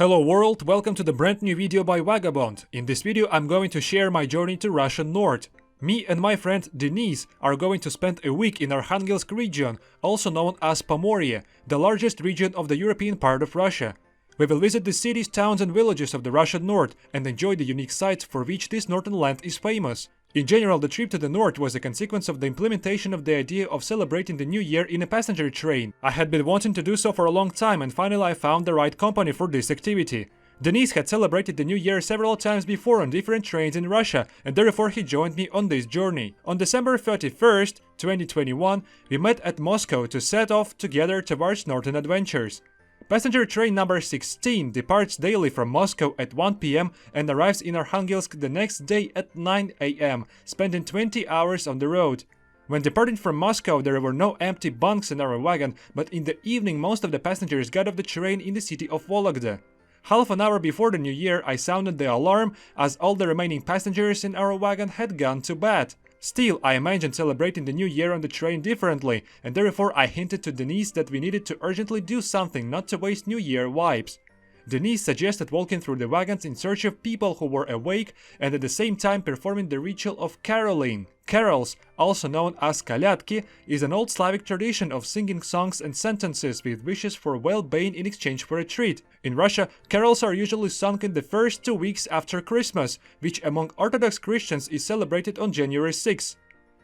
Hello world, welcome to the brand new video by VAGABOND. In this video I'm going to share my journey to Russian North. Me and my friend Denis are going to spend a week in Arkhangelsk region, also known as Pomorie, the largest region of the European part of Russia. We will visit the cities, towns and villages of the Russian North and enjoy the unique sites for which this northern land is famous. In general, the trip to the north was a consequence of the implementation of the idea of celebrating the new year in a passenger train. I had been wanting to do so for a long time and finally I found the right company for this activity. Denis had celebrated the new year several times before on different trains in Russia and therefore he joined me on this journey. On December 31st, 2021, we met at Moscow to set off together towards northern adventures. Passenger train number 16 departs daily from Moscow at 1 p.m. and arrives in Arkhangelsk the next day at 9 a.m., spending 20 hours on the road. When departing from Moscow, there were no empty bunks in our wagon, but in the evening most of the passengers got off the train in the city of Vologda. Half an hour before the new year, I sounded the alarm as all the remaining passengers in our wagon had gone to bed. Still, I imagined celebrating the new year on the train differently, and therefore I hinted to Denis that we needed to urgently do something not to waste New Year vibes. Denis suggested walking through the wagons in search of people who were awake and at the same time performing the ritual of caroling. Carols, also known as kalyatki, is an old Slavic tradition of singing songs and sentences with wishes for well-being in exchange for a treat. In Russia, carols are usually sung in the first 2 weeks after Christmas, which among Orthodox Christians is celebrated on January 6.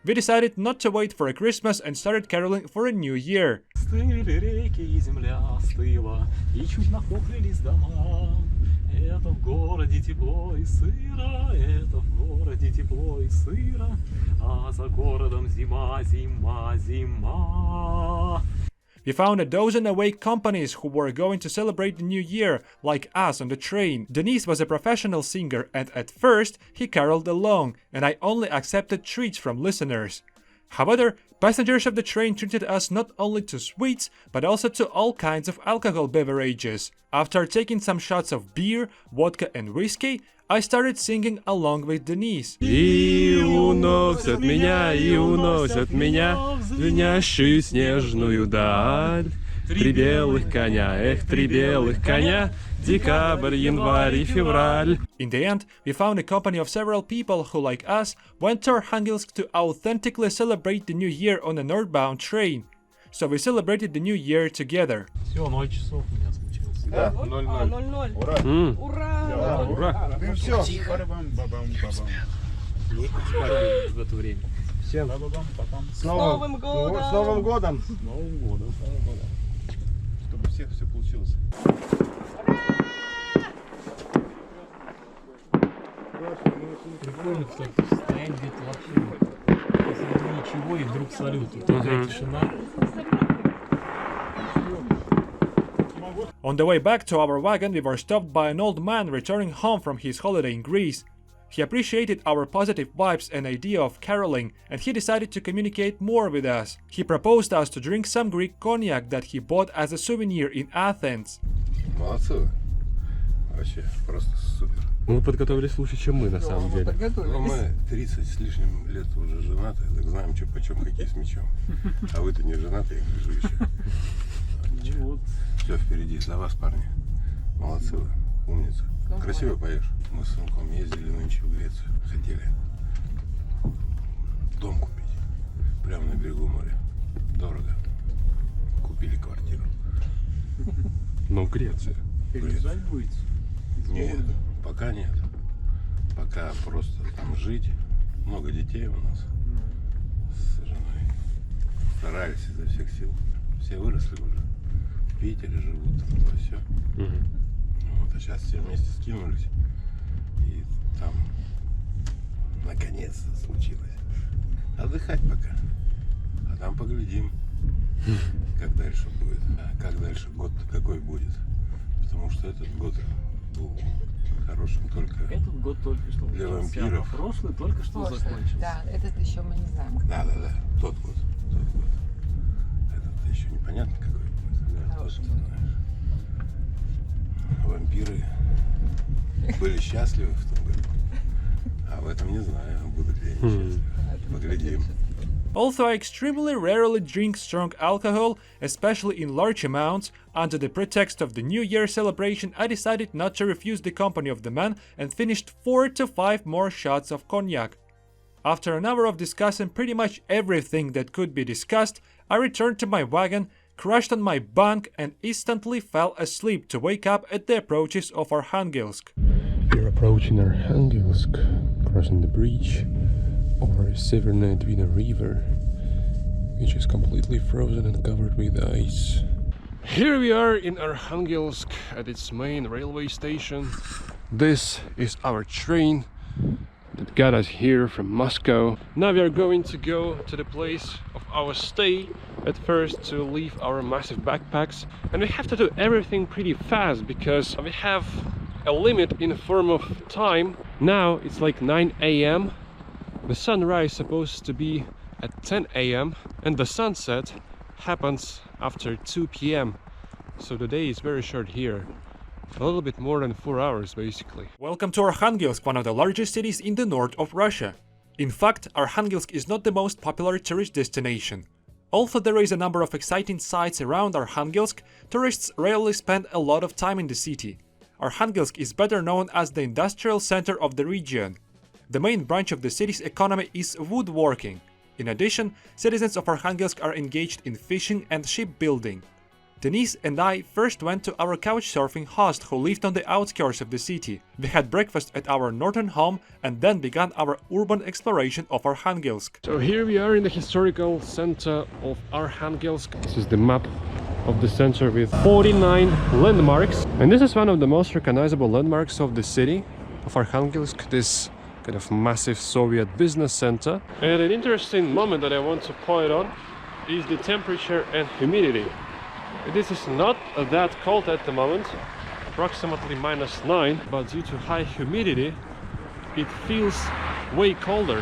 We decided not to wait for a Christmas and started caroling for a new year. Это в городе тепло и сыро, это в городе тепло и сыро, а за городом зима, зима, зима. We found a dozen awake companies who were going to celebrate the new year, like us on the train. Denis was a professional singer and at first he caroled along, and I only accepted treats from listeners. However, passengers of the train treated us not only to sweets, but also to all kinds of alcohol beverages. After taking some shots of beer, vodka and whiskey, I started singing along with Denis. И уносят меня, в звенящую снежную даль. Три белых коня, эх, три белых коня, декабрь, январь и февраль. In the end, we found a company of several people who, like us, went to Arkhangelsk to authentically celebrate the new year on a northbound train. So we celebrated the new year together. Все, 0 часов у меня случился. Да, 0-0. Ура! Ура! Ура! Ну все, бабам-бабам-бабам. В это время. Всем С Новым годом! С Новым годом! С Новым годом. Чтобы у всех все получилось. Прикольно, кстати, стоять где-то вообще посреди ничего и вдруг салют. И такая тишина. On the way back to our wagon, we were stopped by an old man returning home from his holiday in Greece. He appreciated our positive vibes and idea of caroling, and he decided to communicate more with us. He proposed us to drink some Greek cognac that he bought as a souvenir in Athens. Молодцы. Вообще, просто супер. Мы подготовились лучше, чем мы, на самом деле. Ну, мы 30 с лишним лет уже женаты, так знаем, что почем хоккей с мячом. А вы-то не женаты, я гляжу еще. Вот. Все впереди, за вас, парни. Молодцы вы, умницы. Красиво поешь. Мы с сынком ездили нынче в Грецию. Хотели дом купить. Прямо на берегу моря. Дорого. Купили квартиру. Ну, Греция. Переезжать будете? Нет, пока нет. Пока просто там жить. Много детей у нас с женой. Старались изо всех сил. Все выросли уже. В Питере живут, то все. Вот, а сейчас все вместе скинулись. И там наконец-то случилось. Отдыхать пока. А там поглядим, как дальше будет. А как дальше год какой будет. Потому что этот год был хорошим только Этот год только что для начался, вампиров. а прошлый только что закончился. Да, этот еще мы не знаем. Да, тот год. Этот еще непонятно какой будет. Да, тот, знаешь. Вампиры были счастливы в том году. А в этом не знаю, будут ли они счастливы. Поглядим. Although I extremely rarely drink strong alcohol, especially in large amounts, Under the pretext of the New Year celebration, I decided not to refuse the company of the man and finished 4 to 5 more shots of cognac. After an hour of discussing pretty much everything that could be discussed, I returned to my wagon, crashed on my bunk and instantly fell asleep to wake up at the approaches of Arkhangelsk. We're approaching Arkhangelsk, crossing the bridge over Severodvinsk river, which is completely frozen and covered with ice. Here we are in Arkhangelsk at its main railway station. This is our train that got us here from Moscow. Now we are going to go to the place of our stay at first to leave our massive backpacks, and we have to do everything pretty fast because we have a limit in the form of time. Now it's like 9 AM. The sunrise is supposed to be at 10 AM and the sunset happens after 2 PM. So the day is very short here. A little bit more than 4 hours basically. Welcome to Arkhangelsk, one of the largest cities in the north of Russia. In fact, Arkhangelsk is not the most popular tourist destination. Although there is a number of exciting sites around Arkhangelsk, tourists rarely spend a lot of time in the city. Arkhangelsk is better known as the industrial center of the region. The main branch of the city's economy is woodworking. In addition, citizens of Arkhangelsk are engaged in fishing and shipbuilding. Denis and I first went to our couchsurfing host who lived on the outskirts of the city. We had breakfast at our northern home and then began our urban exploration of Arkhangelsk. So here we are in the historical center of Arkhangelsk. This is the map of the center with 49 landmarks. And this is one of the most recognizable landmarks of the city of Arkhangelsk, this kind of massive Soviet business center. And an interesting moment that I want to point on is the temperature and humidity. This is not that cold at the moment, approximately -9, but due to high humidity, it feels way colder.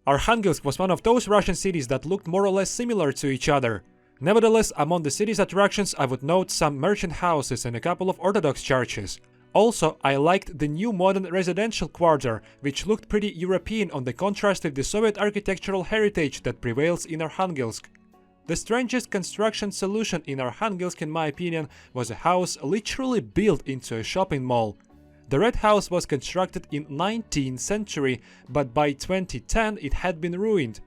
Arkhangelsk was one of those Russian cities that looked more or less similar to each other. Nevertheless, among the city's attractions I would note some merchant houses and a couple of Orthodox churches. Also, I liked the new modern residential quarter, which looked pretty European on the contrast with the Soviet architectural heritage that prevails in Arkhangelsk. The strangest construction solution in Arkhangelsk, in my opinion, was a house literally built into a shopping mall. The red house was constructed in 19th century, but by 2010 it had been ruined.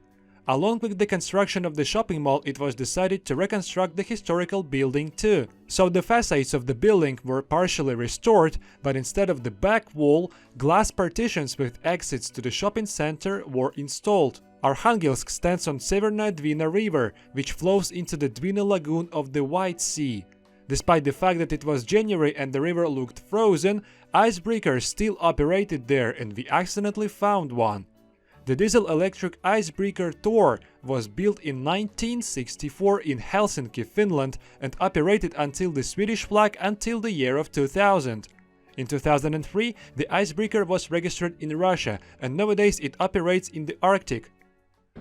Along with the construction of the shopping mall, it was decided to reconstruct the historical building too. So the facades of the building were partially restored, but instead of the back wall, glass partitions with exits to the shopping center were installed. Arkhangelsk stands on Severodvinsk river, which flows into the Dwina lagoon of the White Sea. Despite the fact that it was January and the river looked frozen, icebreakers still operated there and we accidentally found one. The diesel-electric icebreaker Thor was built in 1964 in Helsinki, Finland and operated until the Swedish flag until the year of 2000. In 2003, the icebreaker was registered in Russia and nowadays it operates in the Arctic.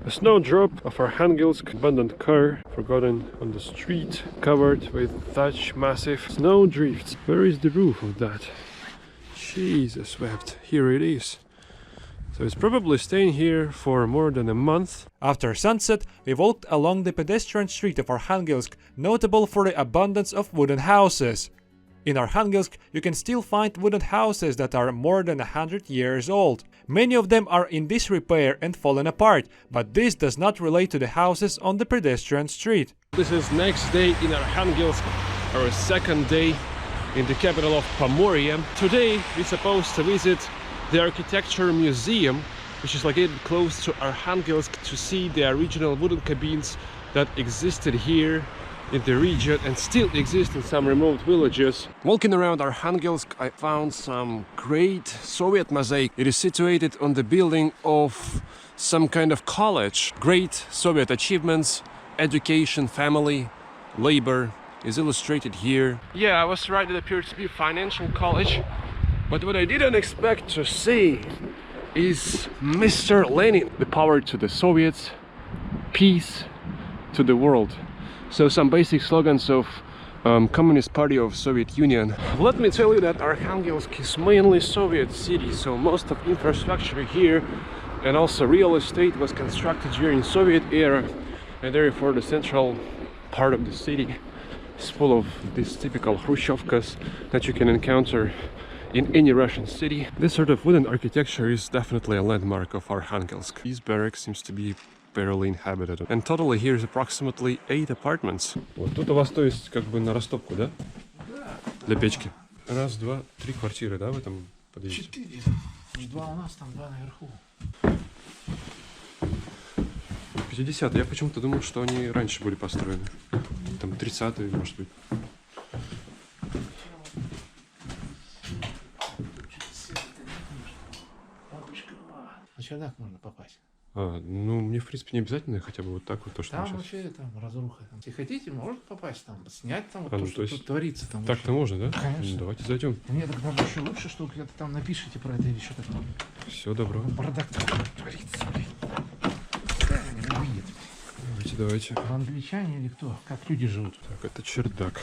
A snowdrop of Arkhangelsk abandoned car, forgotten on the street, covered with such massive snow drifts. Where is the roof of that? Jesus wept. Here it is. So it's probably staying here for more than a month. After sunset, we walked along the pedestrian street of Arkhangelsk, notable for the abundance of wooden houses. In Arkhangelsk, you can still find wooden houses that are more than 100 years old. Many of them are in disrepair and fallen apart, but this does not relate to the houses on the pedestrian street. This is next day in Arkhangelsk, our second day in the capital of Pomorie. Today we're supposed to visit the Architecture Museum, which is located close to Arkhangelsk, to see the original wooden cabins that existed here in the region and still exist in some remote villages. Walking around Arkhangelsk, I found some great Soviet mosaic. It is situated on the building of some kind of college. Great Soviet achievements, education, family, labor is illustrated here. Yeah, I was right, it appears to be a financial college. But what I didn't expect to see is Mr. Lenin. The power to the Soviets, peace to the world. So some basic slogans of Communist Party of Soviet Union. Let me tell you that Arkhangelsk is mainly Soviet city, so most of infrastructure here and also real estate was constructed during Soviet era. And therefore the central part of the city is full of these typical Khrushchevkas that you can encounter in any Russian city. This sort of wooden architecture is definitely a landmark of Arkhangelsk. This barrack seems to be barely inhabited. And totally here is approximately 8 apartments. Вот тут у вас, то есть, как бы на растопку, да? Для печки. Раз, два, 3 квартиры, да, в этом подъезде? 4. 2 у нас, там 2 наверху. 50-е. Я почему-то думал, что они раньше были построены. Там 30-е, может быть. На чердак можно попасть. Ну, мне, в принципе, не обязательно хотя бы вот так вот то, что там сейчас. вообще там разруха. Если хотите, можно попасть там, снять там, вот ну, то, что есть тут творится. Там так-то можно, да? Конечно. Ну, давайте зайдем. Мне так даже еще лучше, что где-то там напишите про это или что-то там. Все, добро. Бардак творится, блин. Да, не увидит. Давайте. Англичане или кто? Как люди живут? Так, это чердак.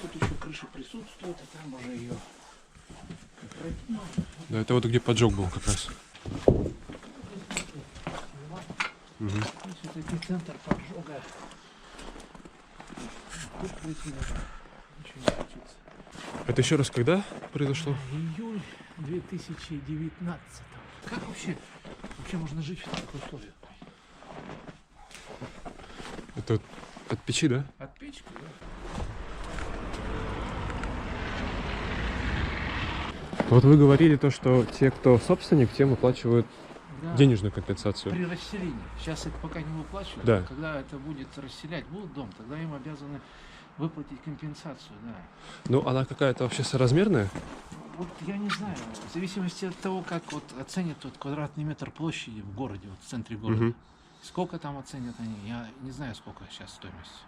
Тут еще крыша присутствует, а там уже ее... Да, это вот где поджог был как раз. Угу. Это центр поджога. Это еще раз когда произошло? Июль 2019. Как вообще можно жить в таких условиях? Это от печи, да? От печки, да. Вот вы говорили то, что те, кто собственник, тем выплачивают Да. денежную компенсацию. При расселении. Сейчас их пока не выплачивают. Да. Когда это будет расселять, будут дом, тогда им обязаны выплатить компенсацию, да. Ну, она какая-то вообще соразмерная? Вот я не знаю, в зависимости от того, как вот оценят тот квадратный метр площади в городе, вот в центре города. Мгм. Сколько там оценят они, я не знаю, сколько сейчас стоимость.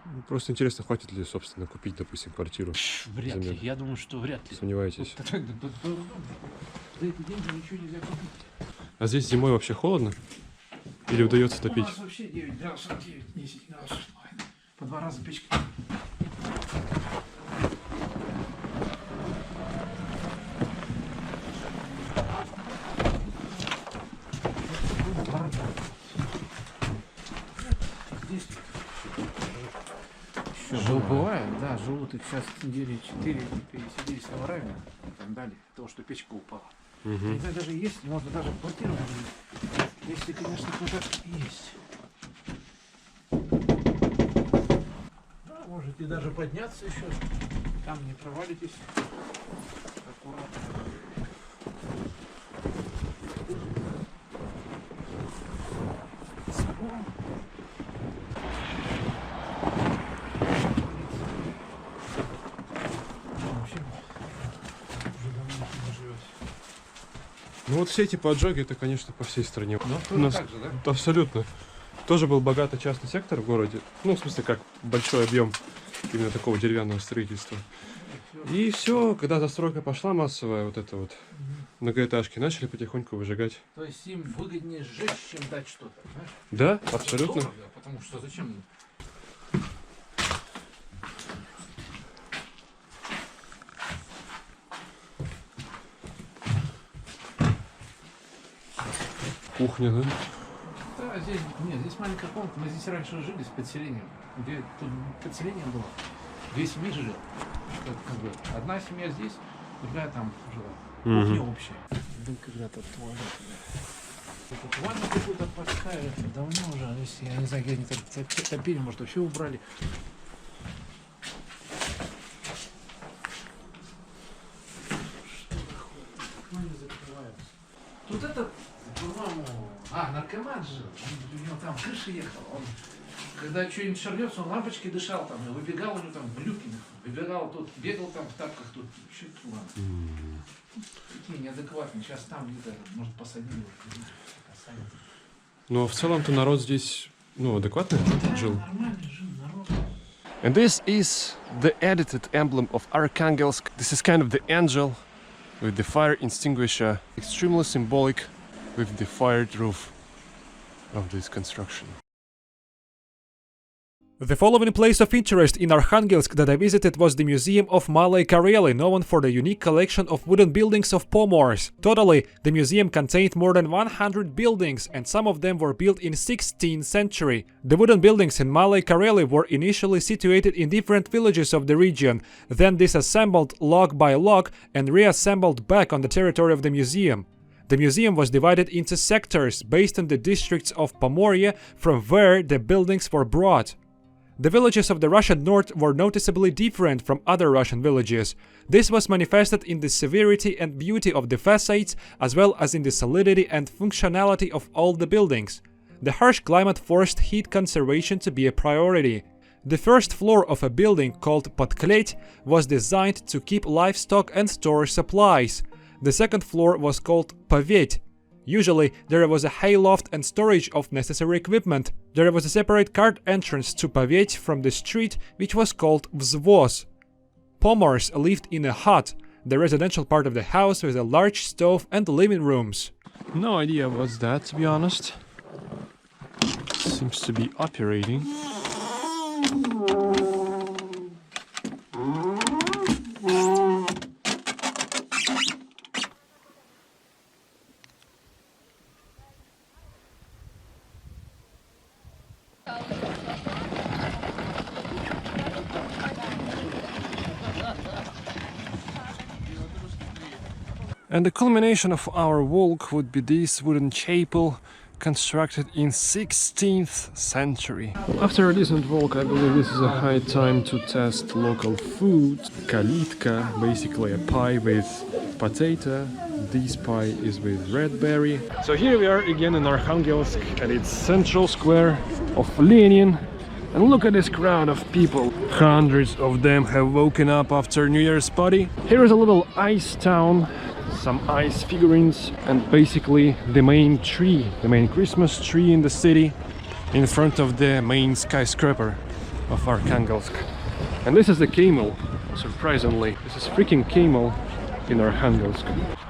Ну, просто интересно, хватит ли, собственно, купить, допустим, квартиру? Вряд ли, Замер. я думаю, что вряд ли. Сомневаетесь? За эти деньги ничего нельзя купить. А здесь зимой вообще холодно? Или удается У топить? нас вообще 9 градусов, 9-10 градусов. По 2 раза печка. Бывает, да, живут их сейчас недели 4 пересидели с аварами и так далее, того, что печка упала. Мгм. Иногда даже есть, можно даже квартиру жить, если, конечно, кто-то есть. Да, можете даже подняться еще, там не провалитесь. Аккуратно. Ну вот все эти поджоги, это, конечно, по всей стране. Ну, У нас так же, да? абсолютно. Тоже был богатый частный сектор в городе. Ну, в смысле, как большой объем именно такого деревянного строительства. И все, когда застройка пошла массовая, вот это вот, многоэтажки начали потихоньку выжигать. То есть им выгоднее сжечь, чем дать что-то, понимаешь? Да, абсолютно. Дорого, потому что зачем? Кухня, да? Да, здесь, нет, здесь маленькая комната. Мы здесь раньше жили с подселением. Где тут подселение было. 2 семьи жили. Как бы одна семья здесь, другая там жила. Кухня общая. Был когда-то туалет. Тут ванну какую-то поставили. Давно уже, если, я не знаю, где они топили, может, вообще убрали. Окно не закрывается. Тут этот, по-моему, наркоман жил. У него там крыша ехала. Он, когда что-нибудь шарнется, он лампочки дышал там, и выбегал у него там в люки. Выбегал тут, бегал там в тапках, тут вообще ладно. Такие неадекватные. Сейчас там где-то, может, посадили. Но в целом-то народ здесь, ну, адекватный жил. Нормально жил народ. And this is the edited emblem of Arkhangelsk. This is kind of the angel with the fire extinguisher, extremely symbolic with the fired roof of this construction. The following place of interest in Arkhangelsk that I visited was the Museum of Malyye Korely, known for the unique collection of wooden buildings of Pomors. Totally, the museum contained more than 100 buildings, and some of them were built in 16th century. The wooden buildings in Malyye Korely were initially situated in different villages of the region, then disassembled log by log and reassembled back on the territory of the museum. The museum was divided into sectors based on the districts of Pomorie, from where the buildings were brought. The villages of the Russian north were noticeably different from other Russian villages. This was manifested in the severity and beauty of the facades, as well as in the solidity and functionality of all the buildings. The harsh climate forced heat conservation to be a priority. The first floor of a building called Podklet was designed to keep livestock and store supplies. The second floor was called Povet. Usually, there was a hayloft and storage of necessary equipment. There was a separate cart entrance to Povet from the street, which was called Vzvoz. Pomors lived in a hut, the residential part of the house with a large stove and living rooms. No idea what's that, to be honest. Seems to be operating. And the culmination of our walk would be this wooden chapel constructed in 16th century. After a decent walk, I believe this is a high time to test local food. Kalitka, basically a pie with potato. This pie is with red berry. So here we are again in Arkhangelsk at its central square of Lenin. And look at this crowd of people. Hundreds of them have woken up after New Year's party. Here is a little ice town. Some ice figurines and basically the main tree, the main Christmas tree in the city in front of the main skyscraper of Arkhangelsk. And this is the camel, surprisingly. This is freaking camel in Arkhangelsk.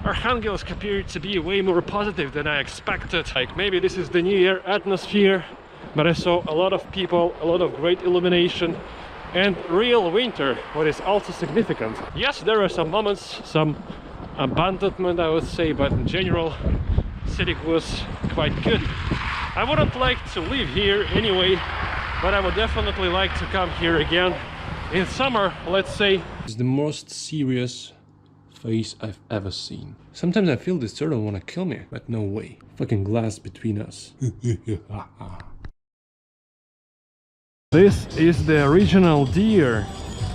Arkhangelsk appeared to be way more positive than I expected. Like maybe this is the New Year atmosphere, but I saw a lot of people, a lot of great illumination and real winter, what is also significant. Yes, there are some moments, some abandonment, I would say, but in general city was quite good. I wouldn't like to live here anyway, but I would definitely like to come here again in summer, let's say. It's the most serious face I've ever seen. Sometimes I feel this turtle wanna kill me, but no way. Fucking glass between us. This is the original deer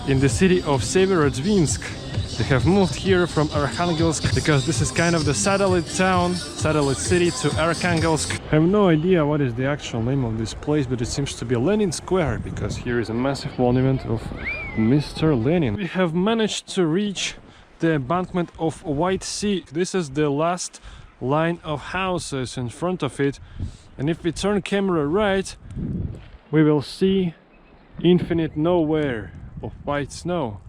in the city of Severodvinsk. They have moved here from Arkhangelsk because this is kind of the satellite town, satellite city to Arkhangelsk. I have no idea what is the actual name of this place, but it seems to be Lenin Square because here is a massive monument of Mr. Lenin. We have managed to reach the embankment of White Sea. This is the last line of houses in front of it, and if we turn camera right, we will see infinite nowhere of white snow.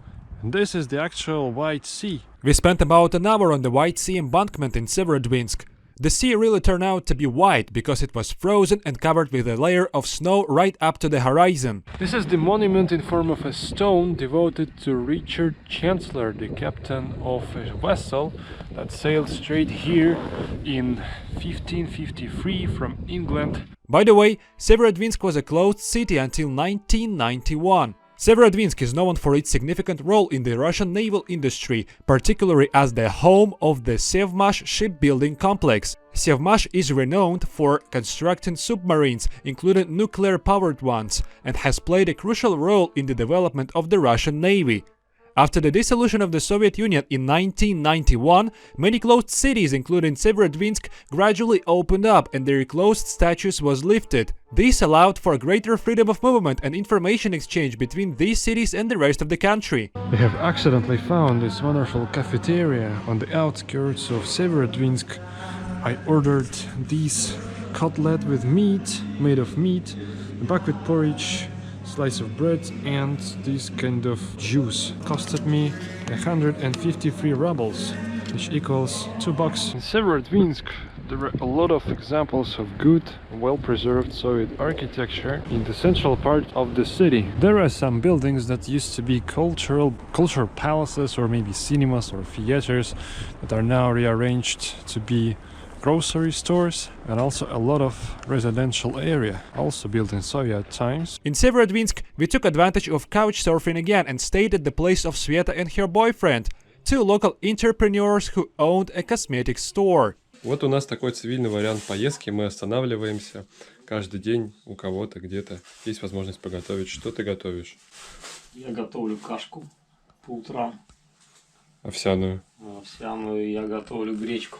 And this is the actual White Sea. We spent about an hour on the White Sea embankment in Severodvinsk. The sea really turned out to be white because it was frozen and covered with a layer of snow right up to the horizon. This is the monument in form of a stone devoted to Richard Chancellor, the captain of a vessel that sailed straight here in 1553 from England. By the way, Severodvinsk was a closed city until 1991. Severodvinsk is known for its significant role in the Russian naval industry, particularly as the home of the Sevmash shipbuilding complex. Sevmash is renowned for constructing submarines, including nuclear-powered ones, and has played a crucial role in the development of the Russian Navy. After the dissolution of the Soviet Union in 1991, many closed cities, including Severodvinsk, gradually opened up and their closed status was lifted. This allowed for greater freedom of movement and information exchange between these cities and the rest of the country. We have accidentally found this wonderful cafeteria on the outskirts of Severodvinsk. I ordered this cutlet with meat, made of meat, buckwheat porridge, slice of bread and this kind of juice. Costed me 153 rubles, which equals $2. In Severodvinsk There are a lot of examples of good, well-preserved Soviet architecture in the central part of the city. There are some buildings that used to be cultural palaces or maybe cinemas or theaters that are now rearranged to be grocery stores, and also a lot of residential area, also built in Soviet times. In Severodvinsk, we took advantage of couch surfing again and stayed at the place of Sveta and her boyfriend, two local entrepreneurs who owned a cosmetic store. Вот у нас такой цивильный вариант поездки. Мы останавливаемся каждый день у кого-то где-то. Есть возможность поготовить. Что ты готовишь? Я готовлю кашку по утрам. Овсяную. Овсяную. Я готовлю гречку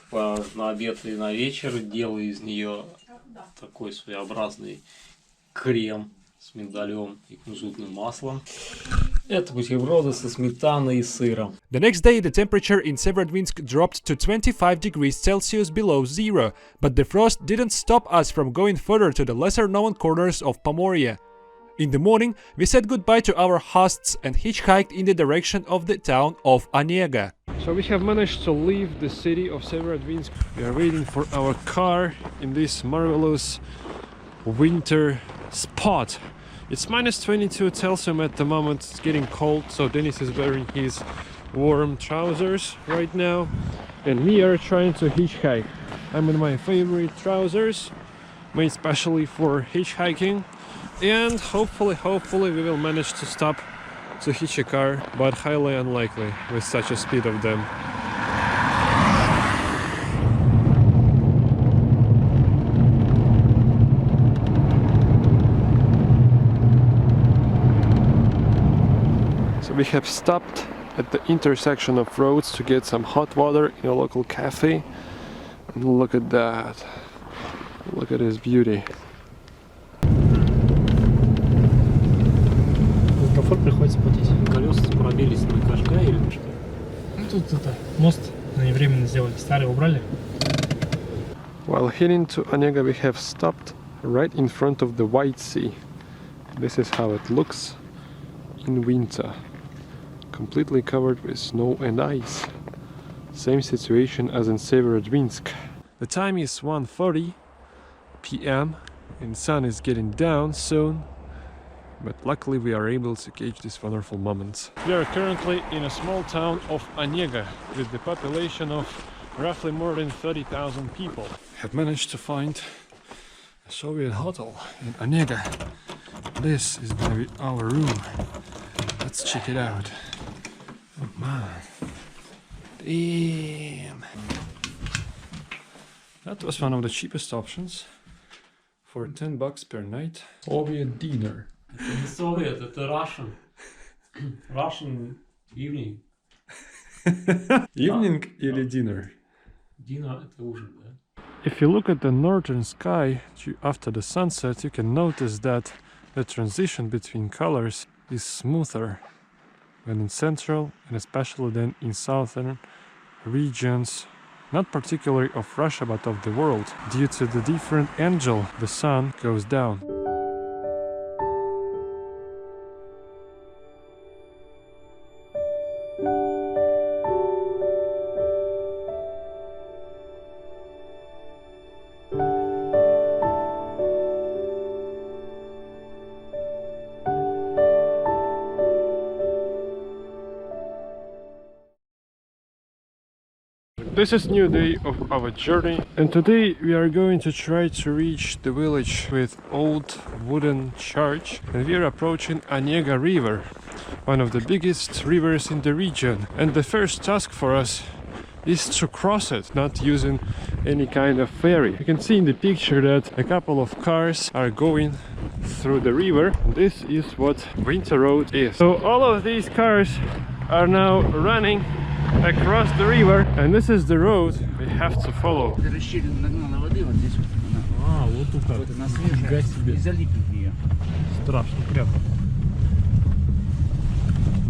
на обед и на вечер. Делаю из нее такой своеобразный крем с миндалем и кунжутным маслом. Это бутерброды со сметаной и сыром. The next day the temperature in Severodvinsk dropped to 25 degrees Celsius below zero, but the frost didn't stop us from going further to the lesser-known corners of Pomorie. In the morning, we said goodbye to our hosts and hitchhiked in the direction of the town of Onega. So we have managed to leave the city of Severodvinsk. We are waiting for our car in this marvelous winter spot. It's minus 22 Celsius at the moment. It's getting cold, so Denis is wearing his warm trousers right now, and we are trying to hitchhike. I'm in my favorite trousers, made specially for hitchhiking, and hopefully we will manage to stop to hitch a car, but highly unlikely with such a speed of them. We have stopped at the intersection of roads to get some hot water in a local cafe. And look at that. Look at this beauty. Комфорт приходится платить. Колеса пробились на Кашкай или что? Ну тут это мост они временно сделали, старый убрали. While heading to Onega, we have stopped right in front of the White Sea. This is how it looks in winter. Completely covered with snow and ice. Same situation as in Severodvinsk. The time is 1:40 p.m. and the sun is getting down soon, but luckily we are able to catch these wonderful moments. We are currently in a small town of Onega with the population of roughly more than 30,000 people. Have managed to find a Soviet hotel in Onega. This is gonna be our room. Let's check it out. Oh man. Damn. That was one of the cheapest options for $10 per night. Soviet dinner. Это не Soviet, это Russian. Russian evening. Evening или dinner? Dinner это ужин, да? If you look at the northern sky after the sunset, you can notice that the transition between colors is smoother than in central and especially then in southern regions, not particularly of Russia but of the world. Due to the different angle the sun goes down. This is new day of our journey, and today we are going to try to reach the village with old wooden church, and we are approaching Onega river, one of the biggest rivers in the region, and the first task for us is to cross it, not using any kind of ferry. You can see in the picture that a couple of cars are going through the river, and this is what winter road is. So all of these cars are now running across the river, and this is the road we have to follow. А, вот тут как. Нифига себе. Страшно прям.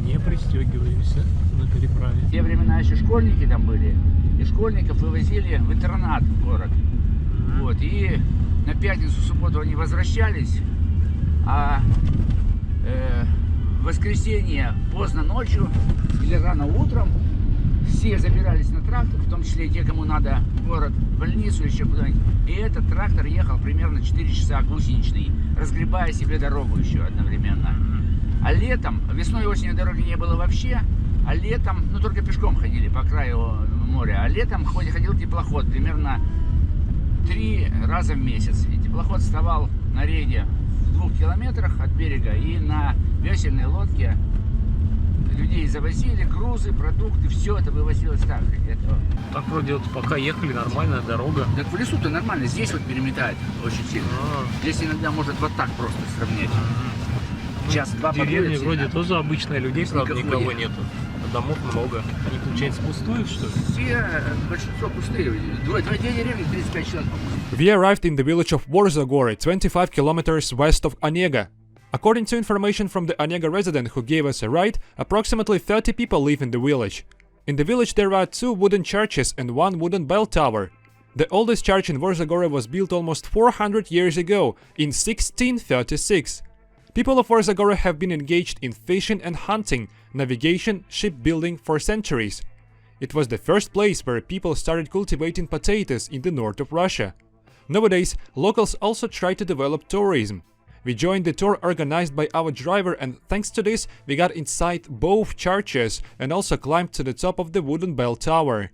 Не пристегиваемся на переправе. В те времена еще школьники там были, и школьников вывозили в интернат в город. Вот, и на пятницу, субботу они возвращались, а в воскресенье поздно ночью или рано утром все забирались на трактор, в том числе и те, кому надо в город, в больницу, еще куда-нибудь. И этот трактор ехал примерно 4 часа гусеничный, разгребая себе дорогу еще одновременно. А летом, весной и осенью дороги не было вообще, а летом, ну только пешком ходили по краю моря, а летом ходил теплоход примерно 3 раза в месяц. И теплоход вставал на рейде в 2 километрах от берега, и на весельной лодке людей завозили, грузы, продукты, все это вывозилось так. Так вроде вот пока ехали, нормальная дорога. Так в лесу-то нормально, здесь вот переметает очень сильно. Здесь иногда может вот так просто сравнять. Час-два Деревни подходит вроде сильно. тоже обычные, людей, правда, Никого никого нет. нету. Домов много. Они, получается, пустуют, что ли? Все, большинство пустые. Две деревни, 35 человек. We arrived in the village of Vorzogory, 25 kilometers west of Onega. According to information from the Onega resident who gave us a ride, approximately 30 people live in the village. In the village there are 2 wooden churches and 1 wooden bell tower. The oldest church in Vorzogory was built almost 400 years ago, in 1636. People of Vorzogory have been engaged in fishing and hunting, navigation, shipbuilding for centuries. It was the first place where people started cultivating potatoes in the north of Russia. Nowadays, locals also try to develop tourism. We joined the tour organized by our driver, and thanks to this, we got inside both churches and also climbed to the top of the wooden bell tower.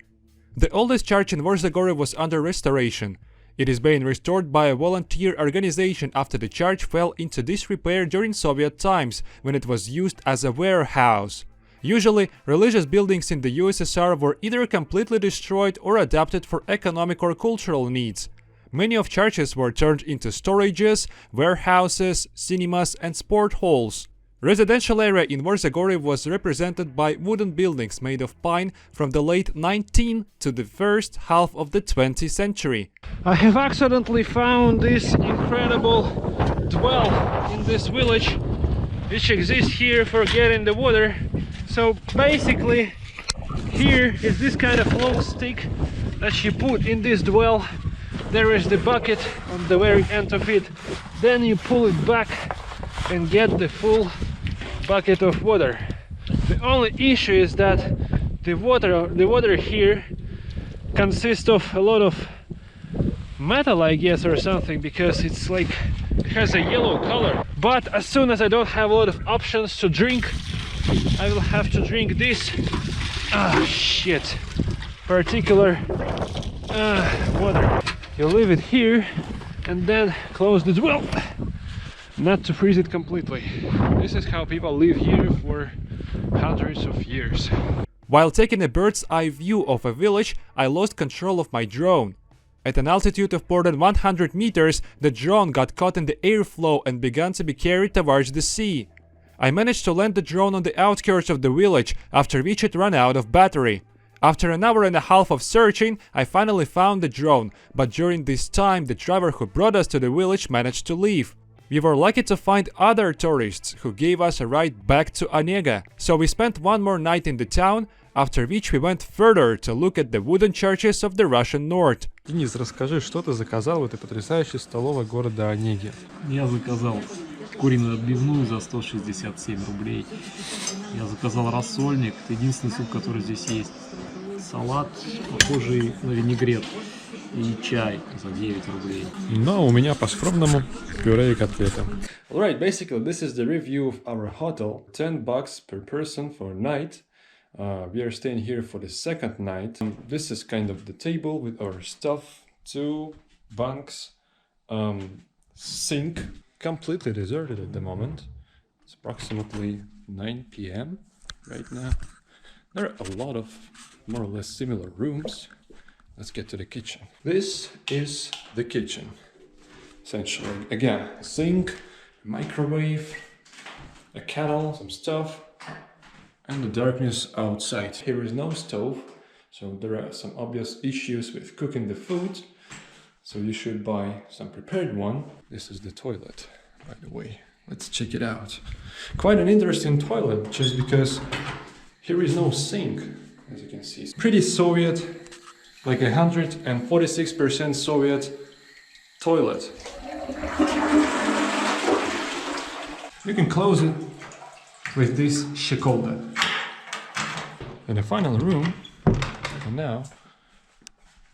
The oldest church in Vorzogory was under restoration. It is being restored by a volunteer organization after the church fell into disrepair during Soviet times, when it was used as a warehouse. Usually, religious buildings in the USSR were either completely destroyed or adapted for economic or cultural needs. Many of churches were turned into storages, warehouses, cinemas and sport halls. Residential area in Vorzogory was represented by wooden buildings made of pine from the late 19th to the first half of the 20th century. I have accidentally found this incredible well in this village, which exists here for getting the water. So basically, here is this kind of long stick that you put in this well. There is the bucket on the very end of it. Then you pull it back and get the full bucket of water. The only issue is that the water here consists of a lot of metal, I guess, or something, because it's like it has a yellow color. But as soon as I don't have a lot of options to drink, I will have to drink this particular water. You leave it here and then close the well, not to freeze it completely. This is how people live here for hundreds of years. While taking a bird's eye view of a village, I lost control of my drone. At an altitude of more than 100 meters, the drone got caught in the airflow and began to be carried towards the sea. I managed to land the drone on the outskirts of the village, after which it ran out of battery. After an hour and a half of searching, I finally found the drone, but during this time the driver who brought us to the village managed to leave. We were lucky to find other tourists who gave us a ride back to Onega, so we spent one more night in the town, after which we went further to look at the wooden churches of the Russian north. Денис, расскажи, что ты заказал в этой потрясающей столовой города Онеги? Я заказал куриную отбивную за 167 рублей. Я заказал рассольник, это единственный суп, который здесь есть. Салат, похожий на винегрет, и чай за 9 рублей. Но у меня по-скромному пюре и котлеты. Alright, basically this is the review of our hotel. $10 per person for a night. We are staying here for the second night. This is kind of the table with our stuff, 2 bunks, sink. Completely deserted at the moment. It's approximately 9 p.m. right now. There are a lot of more or less similar rooms. Let's get to the kitchen. This is the kitchen. Essentially, again, a sink, microwave, a kettle, some stuff, and the darkness outside. Here is no stove, so there are some obvious issues with cooking the food. So you should buy some prepared one. This is the toilet, by the way. Let's check it out. Quite an interesting toilet, just because here is no sink, as you can see. It's pretty Soviet, like 146% Soviet toilet. You can close it with this shekolda. And the final room And now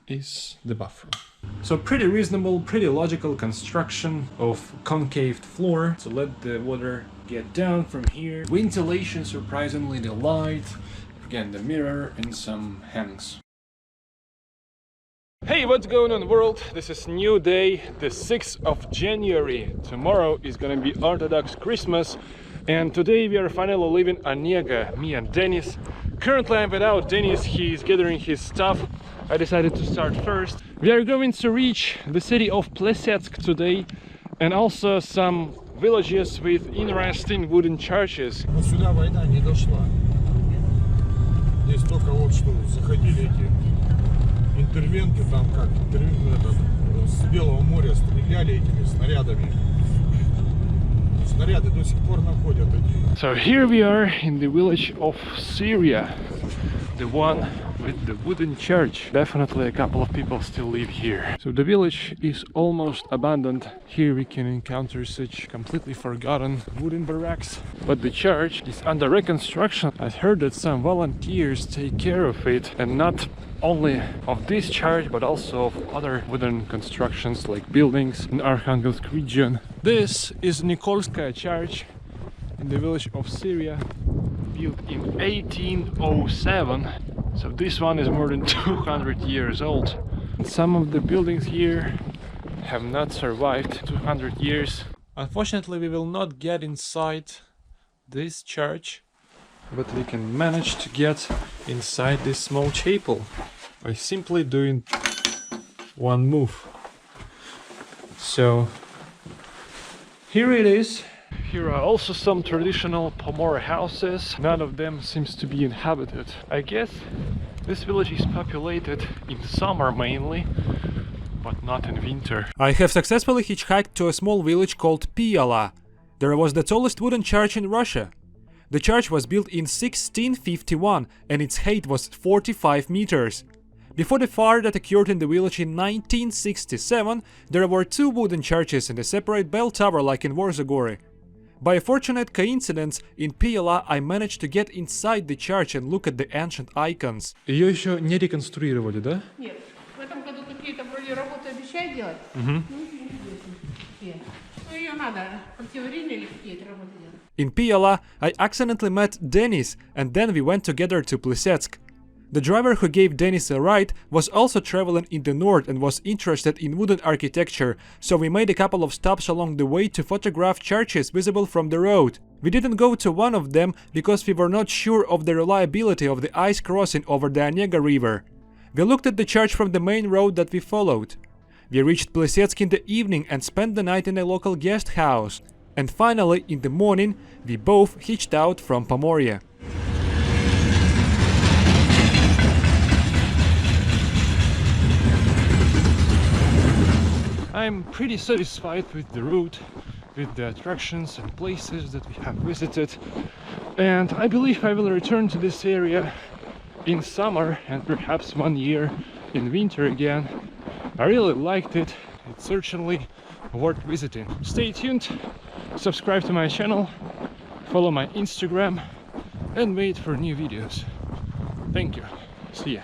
is the bathroom. So pretty reasonable, pretty logical construction of concave floor to let the water get down from here. Ventilation, surprisingly, the light, again the mirror and some hangs. Hey, what's going on world? This is new day, the 6th of January. Tomorrow is gonna be Orthodox Christmas, and today we are finally leaving Onega, me and Denis. Currently I'm without Denis, he's gathering his stuff. I decided to start first. We are going to reach the city of Plesetsk today, and also some villages with interesting wooden churches. Вот сюда война не дошла. Здесь только вот что заходили эти интервенты, там как с Белого моря стреляли этими снарядами. Снаряды до сих пор находят эти. So here we are in the village of Syr'ya, the one with the wooden church. Definitely a couple of people still live here. So the village is almost abandoned. Here we can encounter such completely forgotten wooden barracks. But the church is under reconstruction. I heard that some volunteers take care of it, and not only of this church but also of other wooden constructions like buildings in Arkhangelsk region. This is Nikolskaya church in the village of Syr'ya, built in 1807. So this one is more than 200 years old. And some of the buildings here have not survived 200 years. Unfortunately, we will not get inside this church, but we can manage to get inside this small chapel by simply doing one move. So here it is. Here are also some traditional Pomor houses. None of them seems to be inhabited. I guess this village is populated in summer mainly, but not in winter. I have successfully hitchhiked to a small village called Piyala. There was the tallest wooden church in Russia. The church was built in 1651 and its height was 45 meters. Before the fire that occurred in the village in 1967, there were two wooden churches and a separate bell tower like in Vorzogory. By a fortunate coincidence, in Piyala I managed to get inside the church and look at the ancient icons. Ее еще не реконструировали, да? Нет, в этом году какие-то вроде работы обещают делать. Ну, ее надо противарение или какие-то работы делать. In Piyala, I accidentally met Denis, and then we went together to Plesetsk. The driver who gave Denis a ride was also traveling in the north and was interested in wooden architecture, so we made a couple of stops along the way to photograph churches visible from the road. We didn't go to one of them because we were not sure of the reliability of the ice crossing over the Onega river. We looked at the church from the main road that we followed. We reached Plesetsk in the evening and spent the night in a local guest house. And finally, in the morning, we both hitched out from Pomorie. I'm pretty satisfied with the route, with the attractions and places that we have visited, and I believe I will return to this area in summer and perhaps one year in winter again. I really liked it. It's certainly worth visiting. Stay tuned, subscribe to my channel, follow my Instagram, and wait for new videos. Thank you. See ya.